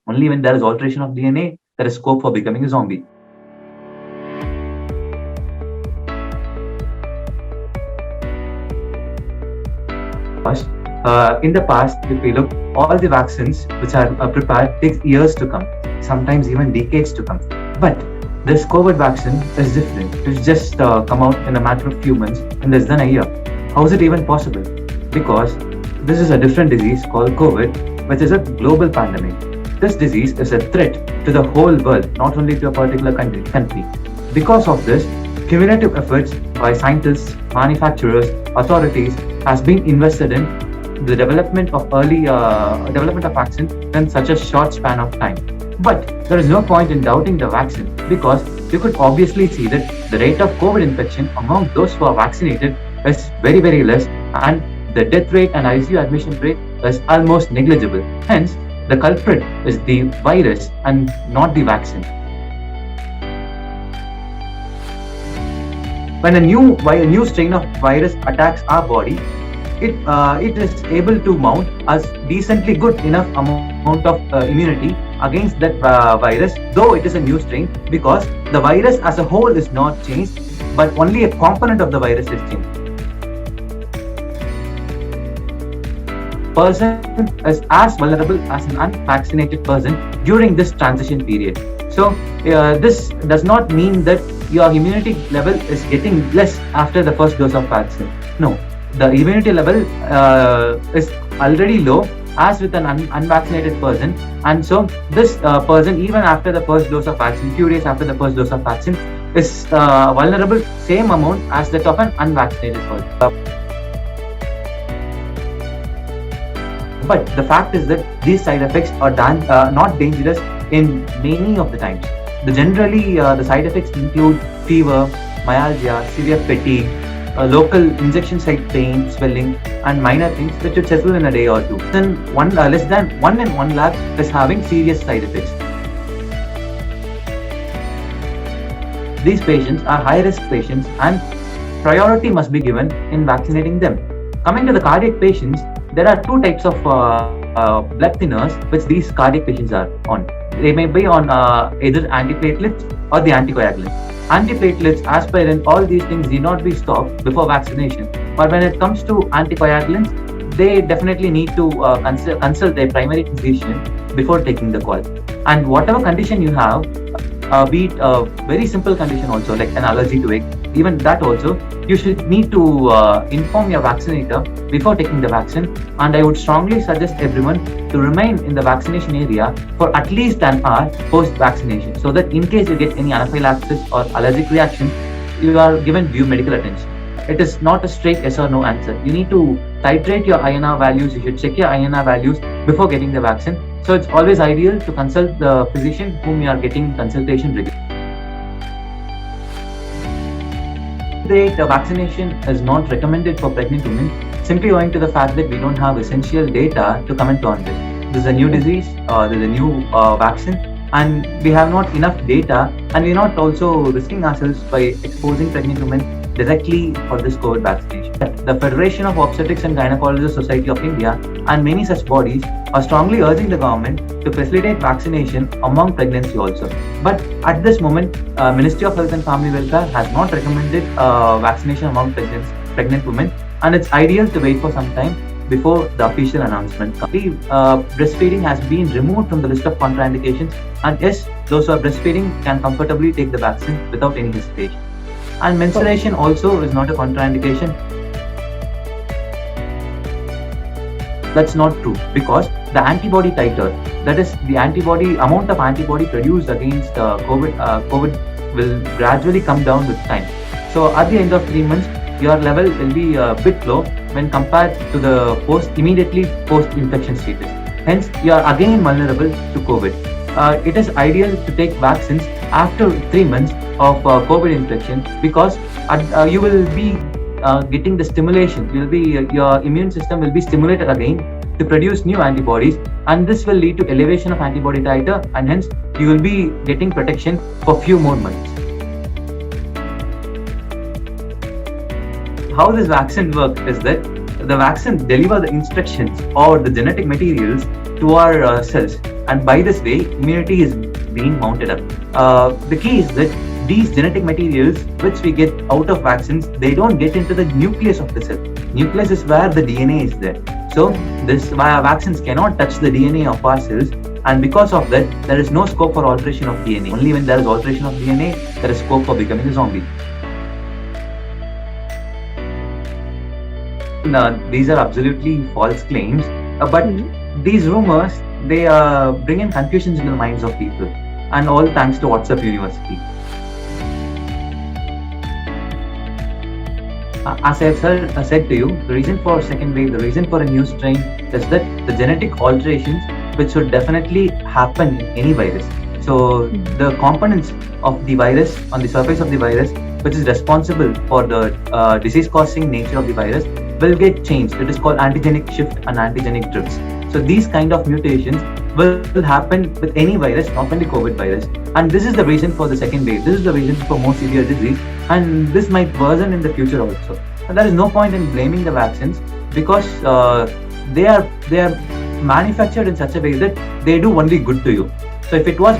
Only when there is alteration of DNA, there is scope for becoming a zombie. Because in the past, if we look, all the vaccines which are prepared takes years to come, sometimes even decades to come. But this COVID vaccine is different. It's just come out in a matter of few months, in less than a year. How is it even possible? Because this is a different disease called COVID, which is a global pandemic. This disease is a threat to the whole world, not only to a particular country. Because of this, cumulative efforts by scientists, manufacturers, authorities has been invested in the development of early development of vaccine in such a short span of time. But there is no point in doubting the vaccine because you could obviously see that the rate of COVID infection among those who are vaccinated is very, very less, and the death rate and ICU admission rate is almost negligible. Hence, the culprit is the virus and not the vaccine. When a new strain of virus attacks our body, it is able to mount as decently good enough amount of immunity against that virus, though it is a new strain, because the virus as a whole is not changed, but only a component of the virus is changed. Person is as vulnerable as an unvaccinated person during this transition period. So this does not mean that your immunity level is getting less after the first dose of vaccine. No, the immunity level is already low as with an unvaccinated person, and so this person, even after the first dose of vaccine, few days after the first dose of vaccine, is vulnerable same amount as that of an unvaccinated person. But the fact is that these side effects are not dangerous in many of the times. Generally, the side effects include fever, myalgia, severe fatigue, local injection site pain, swelling, and minor things which should settle in a day or two. Then less than 1 in 1 lakh is having serious side effects. These patients are high-risk patients and priority must be given in vaccinating them. Coming to the cardiac patients, there are two types of blood thinners which these cardiac patients are on. They may be on either antiplatelets or the anticoagulants. Antiplatelets, aspirin, all these things need not be stopped before vaccination. But when it comes to anticoagulants, they definitely need to consult their primary physician before taking the call. And whatever condition you have, be it a very simple condition also like an allergy to egg, even that also, you should need to inform your vaccinator before taking the vaccine. And I would strongly suggest everyone to remain in the vaccination area for at least an hour post-vaccination, so that in case you get any anaphylaxis or allergic reaction, you are given due medical attention. It is not a straight yes or no answer. You need to titrate your INR values. You should check your INR values before getting the vaccine. So it's always ideal to consult the physician whom you are getting consultation regularly. The vaccination is not recommended for pregnant women simply owing to the fact that we don't have essential data to comment on this. This is a new disease, there's a new vaccine, and we have not enough data, and we're not also risking ourselves by exposing pregnant women directly for this COVID vaccination. The Federation of Obstetrics and Gynecologists Society of India and many such bodies are strongly urging the government to facilitate vaccination among pregnancy also. But at this moment, Ministry of Health and Family Welfare has not recommended vaccination among pregnant women, and it's ideal to wait for some time before the official announcement. Breastfeeding has been removed from the list of contraindications, and yes, those who are breastfeeding can comfortably take the vaccine without any hesitation. And menstruation also is not a contraindication. That's not true, because the antibody titer, that is the antibody amount of antibody produced against COVID will gradually come down with time. So at the end of 3 months, your level will be a bit low when compared to the immediately post-infection status. Hence, you are again vulnerable to COVID. It is ideal to take vaccines after 3 months of COVID infection, because you will be getting the stimulation. Your immune system will be stimulated again to produce new antibodies, and this will lead to elevation of antibody titer, and hence you will be getting protection for few more months. How this vaccine works is that the vaccine deliver the instructions or the genetic materials to our cells. and by this way, immunity is being mounted up. The key is that these genetic materials which we get out of vaccines, they don't get into the nucleus of the cell. Nucleus is where the DNA is there. So this vaccines cannot touch the DNA of our cells, and because of that, there is no scope for alteration of DNA. Only when there is alteration of DNA, there is scope for becoming a zombie. These are absolutely false claims, but these rumors, they bring in confusions in the minds of people, and all thanks to WhatsApp University. As I have said to you, the reason for second wave, the reason for a new strain is that the genetic alterations which should definitely happen in any virus. So the components of the virus on the surface of the virus, which is responsible for the disease-causing nature of the virus, will get changed. It is called antigenic shift and antigenic drifts. So these kind of mutations will happen with any virus, not only COVID virus. And this is the reason for the second wave. This is the reason for more severe disease, and this might worsen in the future also. And there is no point in blaming the vaccines, because they are manufactured in such a way that they do only good to you. So if it was